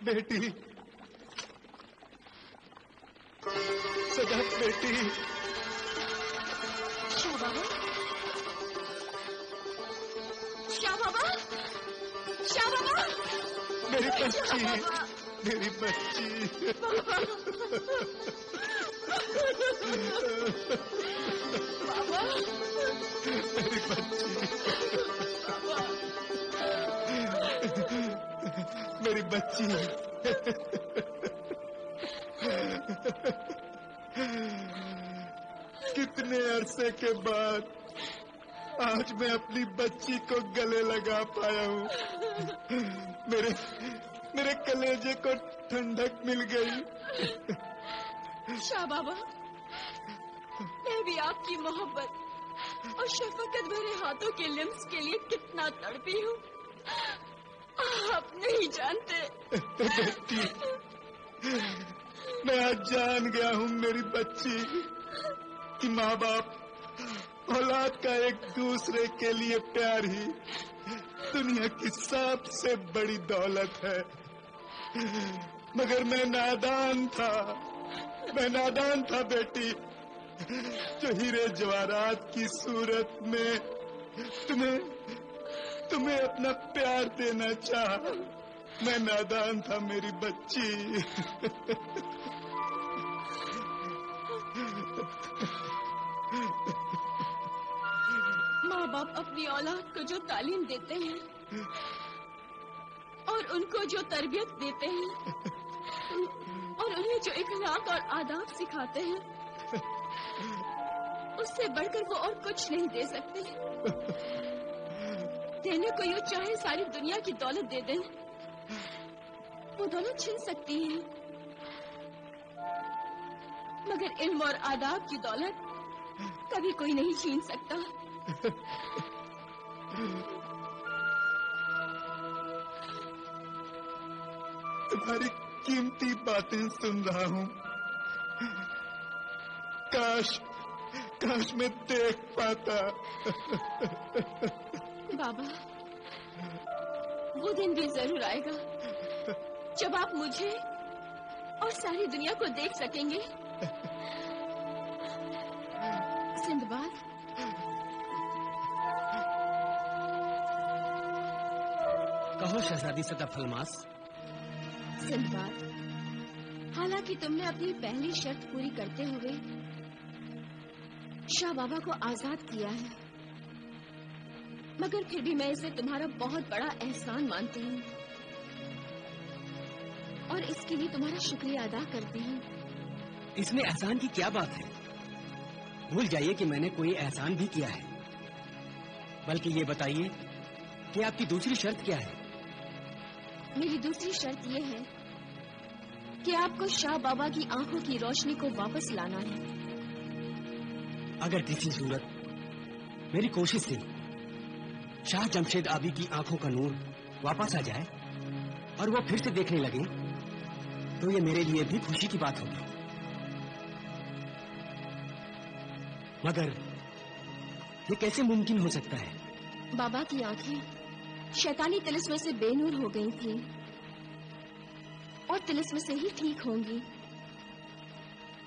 बेटी, सदाब बेटी। शाह बाबा, शाह बाबा, शाह बाबा, मेरी बच्ची, मेरी बच्ची। बाबा, बाबा, मेरी बच्ची, बाबा, मेरी बच्ची। कितने अरसे के बाद आज मैं अपनी बच्ची को गले लगा पाया हूँ। मेरे कलेजे को ठंडक मिल गई। शाह बाबा, मैं भी आपकी मोहब्बत और शफकत भरे हाथों के लिम्स के लिए कितना तड़पी हूँ, आप नहीं जानते। बेटी, मैं आज जान गया हूँ मेरी बच्ची कि माँ बाप औलाद का एक दूसरे के लिए प्यार ही दुनिया की सबसे बड़ी दौलत है। मगर मैं नादान था बेटी, जो हीरे जवाहरात की सूरत में तुम्हें अपना प्यार देना चाहा। मैं नादान था मेरी बच्ची। माँ बाप अपनी औलाद को जो तालीम देते हैं और उनको जो तरबियत देते हैं और उन्हें जो इखलाक और आदाब सिखाते हैं, उससे बढ़कर वो और कुछ नहीं दे सकते। देने को यूं चाहे सारी दुनिया की दौलत दे दें, वो दौलत छीन सकती है, मगर इल्म और आदाब की दौलत कभी कोई नहीं छीन सकता। तुम्हारी कीमती बातें सुन रहा हूँ। काश मैं देख पाता। बाबा, वो दिन भी जरूर आएगा जब आप मुझे और सारी दुनिया को देख सकेंगे। सिंदबाद, कहो शहजादी सदाब अल्मास। सिंदबाद, हालांकि तुमने अपनी पहली शर्त पूरी करते हुए शाह बाबा को आजाद किया है, मगर फिर भी मैं इसे तुम्हारा बहुत बड़ा एहसान मानती हूँ और इसके लिए तुम्हारा शुक्रिया अदा करती हूँ। इसमें एहसान की क्या बात है? भूल जाइए कि मैंने कोई एहसान भी किया है। बल्कि ये बताइए कि आपकी दूसरी शर्त क्या है? मेरी दूसरी शर्त यह है कि आपको शाह बाबा की आंखों की रोशनी को वापस लाना है। अगर किसी सूरत मेरी कोशिश से शाह जमशेद आबी की आंखों का नूर वापस आ जाए और वो फिर से देखने लगे, तो ये मेरे लिए भी खुशी की बात होगी। मगर ये कैसे मुमकिन हो सकता है? बाबा की आंखें शैतानी तिलिस्म से बेनूर हो गई थी और तिलिस्म से ही ठीक होंगी।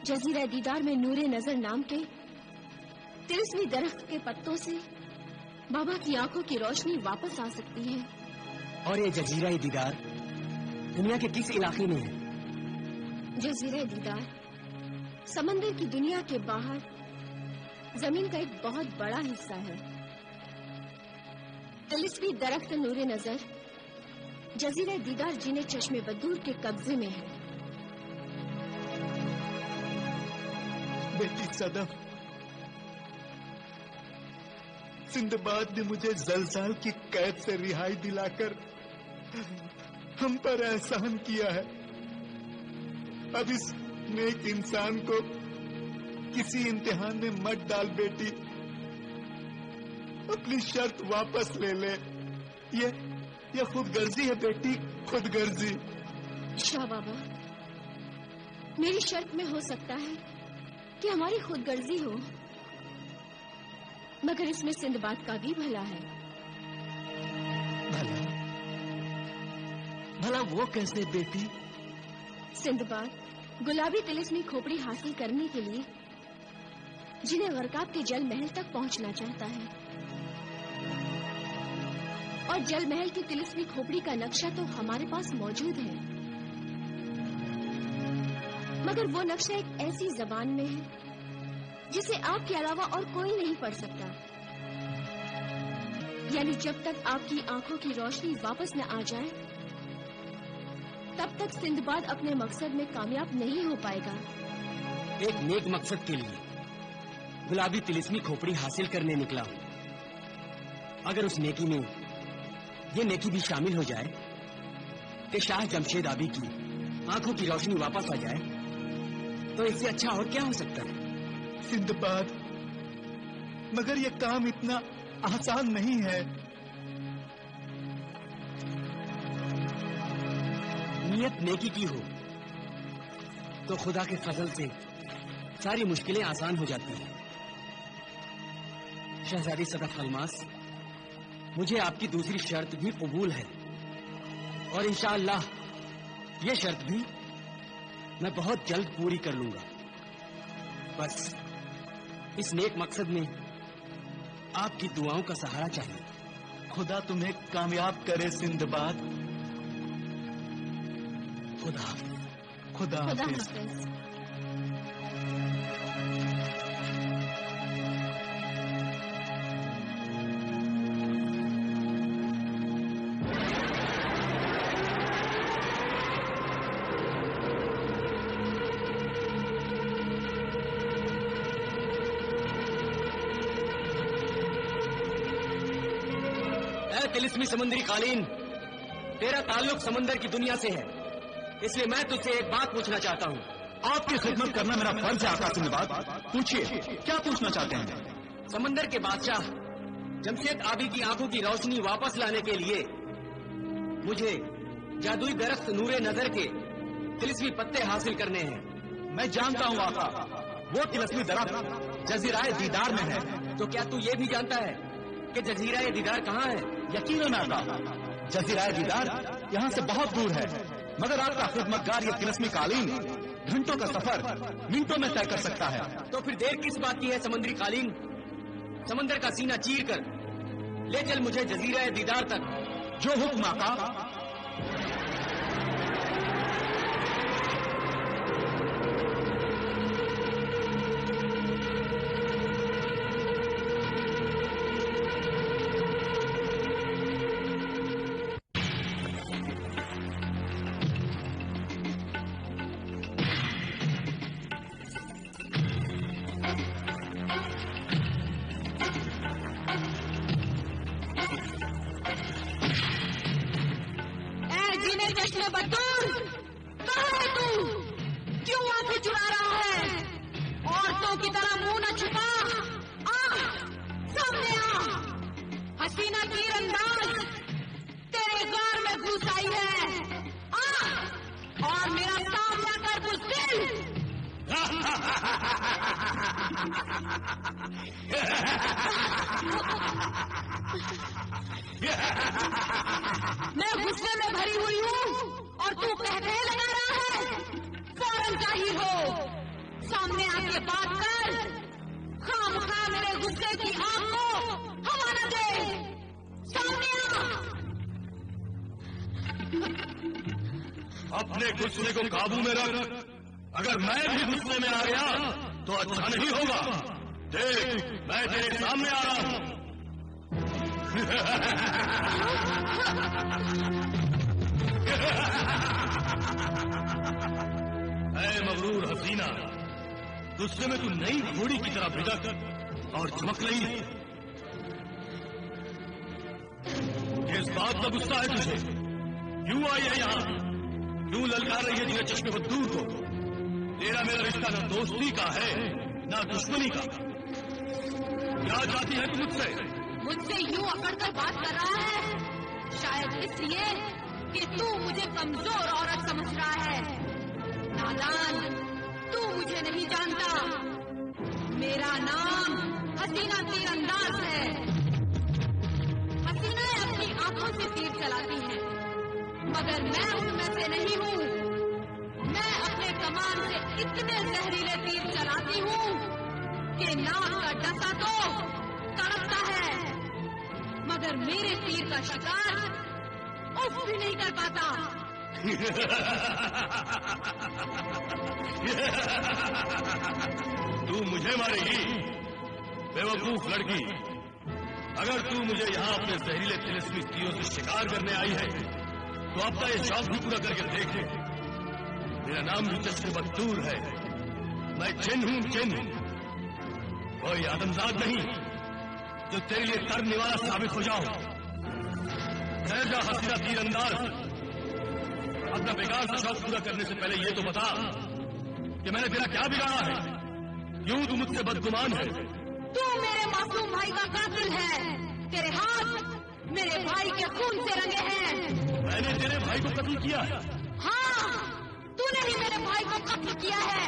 जजीरा दीदार में नूरे नजर नाम के तिलिस्मी दरख्त के पत्तों से बाबा की आंखों की रोशनी वापस आ सकती है। और ये जजीरा दीदार दुनिया के किस इलाके में है? जजीरा दीदार समंदर की दुनिया के बाहर जमीन का एक बहुत बड़ा हिस्सा है। तिलिस्मी दरख्त नूरे नजर जजीरा दीदार जिन्हें चश्मे बदूर के कब्जे में है। बेटी सदफ, सिंदबाद ने मुझे जलजाल की कैद से रिहाई दिलाकर हम पर एहसान किया है। अब इस नेक इंसान को किसी इम्तिहान में मत डाल बेटी, अपनी शर्त वापस ले ले। ये खुदगर्जी है बेटी, खुदगर्जी। शाह बाबा, मेरी शर्त में हो सकता है कि हमारी खुदगर्जी हो, मगर इसमें सिंदबाद का भी भला है। भला वो कैसे बेटी? सिंदबाद गुलाबी तिलिस्मी खोपड़ी हासिल करने के लिए जिन्हें गरकाब के जल महल तक पहुंचना चाहता है, और जल महल की तिलिस्मी खोपड़ी का नक्शा तो हमारे पास मौजूद है, मगर वो नक्शा एक ऐसी जबान में है जिसे आपके अलावा और कोई नहीं पढ़ सकता। यानी जब तक आपकी आंखों की रोशनी वापस न आ जाए, तब तक सिंदबाद अपने मकसद में कामयाब नहीं हो पाएगा। एक नेक मकसद के लिए गुलाबी तिलिस्मी खोपड़ी हासिल करने निकला हूँ। अगर उस नेकी में ये नेकी भी शामिल हो जाए कि शाह जमशेद आबी की आंखों की रोशनी वापस आ जाए, तो इससे अच्छा और क्या हो सकता है? सिंदबाद, मगर ये काम इतना आसान नहीं है। नियत नेकी की हो तो खुदा के फजल से सारी मुश्किलें आसान हो जाती हैं। शहजादी सदफ अलमास, मुझे आपकी दूसरी शर्त भी कबूल है, और इंशाअल्लाह ये शर्त भी मैं बहुत जल्द पूरी कर लूंगा। बस इस नेक मकसद में आपकी दुआओं का सहारा चाहिए। खुदा तुम्हें कामयाब करे सिंदबाद। खुदा खुदा हाफिज। तिलिस्मी समुद्री कालीन, तेरा ताल्लुक समंदर की दुनिया से है, इसलिए मैं तुझसे एक बात पूछना चाहता हूँ। आपकी खिदमत करना मेरा फर्ज है आका सिंदबाद। पूछिए, क्या पूछना चाहते हैं? समंदर के बादशाह जमशेद आबी की आंखों की रोशनी वापस लाने के लिए मुझे जादुई दरख्त नूरे नजर के तिलिस्मी पत्ते हासिल करने हैं। मैं जानता हूँ आका, वो तिलिस्मी दरख्त जजीराए दीदार में है। तो क्या तू ये भी जानता है कि जजीराए दीदार कहाँ है? यकीनन आका, जजीराए दीदार यहाँ से बहुत दूर है, मगर आपका खिदमतगार ये तिलिस्मी कालीन घंटों का सफर मिनटों में तय कर सकता है। तो फिर देर किस बात की है समंदरी कालीन? समंदर का सीना चीर कर ले चल मुझे जजीराए दीदार तक। जो हुक्म आका। मैं गुस्से में भरी हुई हूँ और तू कहने लगा रहा है। फौरन जाहिर हो, सामने आके बात कर। खामखा मेरे गुस्से की आग को हवा न दे। सामने आ। अपने गुस्से को काबू में रख। अगर मैं भी गुस्से में आ गया तो अच्छा नहीं होगा। देख, मैं तेरे सामने आ रहा हूँ। ऐ मगरूर हसीना, गुस्से में तू नई घोड़ी की तरह भिड़क और चमक रही है। किस बात का गुस्सा है तुझे? क्यों आई है यहाँ? क्यों ललकार रही है तुझे चश्मे बद्दूर को? तेरा मेरा रिश्ता न दोस्ती का है न दुश्मनी का। क्या चाहती है तू मुझसे? मुझसे यूं अकड़कर बात कर रहा है, शायद इसलिए कि तू मुझे कमजोर औरत समझ रहा है। नादान, तू मुझे नहीं जानता। मेरा नाम हसीना तीरंदाज है। हसीनाएं अपनी आंखों से तीर चलाती हैं, मगर मैं वैसे नहीं हूँ। मैं अपने कमान से इतने जहरीले तीर चलाती हूँ कि नाक का डसा तो तड़पता है, मगर मेरे तीर का शिकार उफ भी नहीं कर पाता। तू मुझे मारेगी बेवकूफ लड़की। अगर तू मुझे यहाँ अपने जहरीले तिलिस्मी तीरों से शिकार करने आई है तो अपना ये शौक भी पूरा करके देख ले। मेरा नाम भी चश्मे बदूर है, मैं जिन हूँ जिन, कोई आदमजाद नहीं जो तेरे लिए करने वाला साबित हो जाओ। ठहर जा हसीना तीरंदाज, अपना बेकार सा शौक पूरा करने से पहले ये तो बता कि मैंने तेरा क्या बिगाड़ा है, क्यों तू मुझसे बदगुमान है? तू मेरे मासूम भाई का कातिल है। तेरे हाथ मेरे भाई के खून से रंगे हैं। मैंने तेरे भाई को कत्ल किया है? हाँ, तूने ही मेरे भाई को कत्ल किया है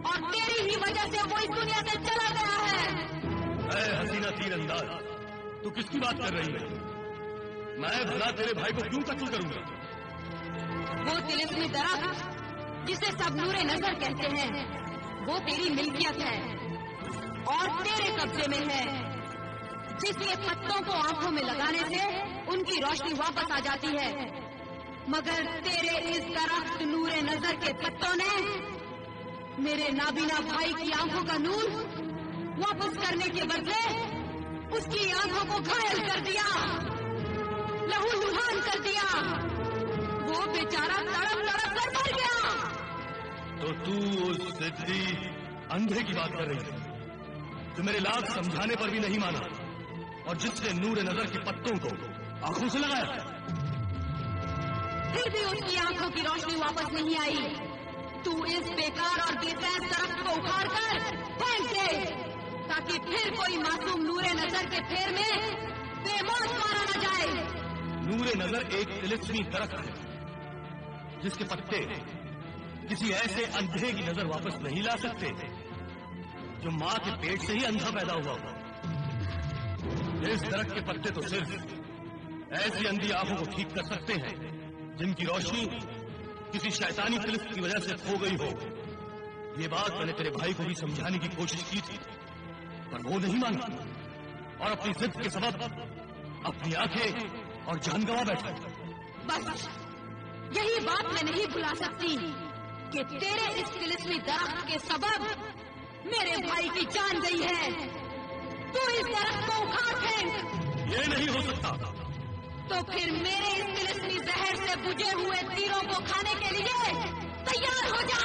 और तेरी ही वजह से वो इस दुनिया से चला गया है। ऐ हसीना तीरंदाज, तू किसकी बात कर रही है? मैं भला तेरे भाई को क्यों कत्ल करूंगा? वो तिलिस्मी दरख्त जिसे सब नूरे नजर कहते हैं, वो तेरी मिल्कियत है और तेरे कब्जे में है, जिसके पत्तों को आंखों में लगाने से उनकी रोशनी वापस आ जाती है। मगर तेरे इस दरख्त नूरे नजर के पत्तों ने मेरे नाबीना भाई की आंखों का नूर वापस करने के बदले उसकी आंखों को घायल कर दिया, लहूलुहान कर दिया। वो बेचारा तड़प तड़प कर मर गया। तो तू उस जिद्दी अंधे की बात कर रही है जो मेरे लाख समझाने पर भी नहीं माना और जिसने नूर नजर के पत्तों को आंखों से लगाया, फिर भी उसकी आंखों की रोशनी वापस नहीं आई। तू इस बेकार और बेफैज दरख्त को उखाड़ कर फेंक दे ताकि फिर कोई मासूम नूरे नजर के फेर में बेमौत मारा न जाए। नूरे नजर एक तिलिस्मी दरख्त है जिसके पत्ते किसी ऐसे अंधे की नजर वापस नहीं ला सकते जो माँ के पेट से ही अंधा पैदा हुआ हो। इस दरख्त के पत्ते तो सिर्फ ऐसी अंधी आंखों को ठीक कर सकते हैं जिनकी रोशनी किसी शैतानी तिलिस्म की वजह से खो गई हो। ये बात मैंने तेरे भाई को भी समझाने की कोशिश की थी, पर वो नहीं माना और अपनी जिद के सबब अपनी आंखें और जान गंवा बैठा। बस यही बात मैं नहीं भुला सकती कि तेरे इस तिलिस्मी दरख्त के सबब मेरे भाई की जान गई है। तू इस दरख्त को उखाड़ फेंक। ये नहीं हो सकता। तो फिर मेरे इस तिलिस्मी जहर से बुझे हुए तीरों को खाने के लिए तैयार हो जा।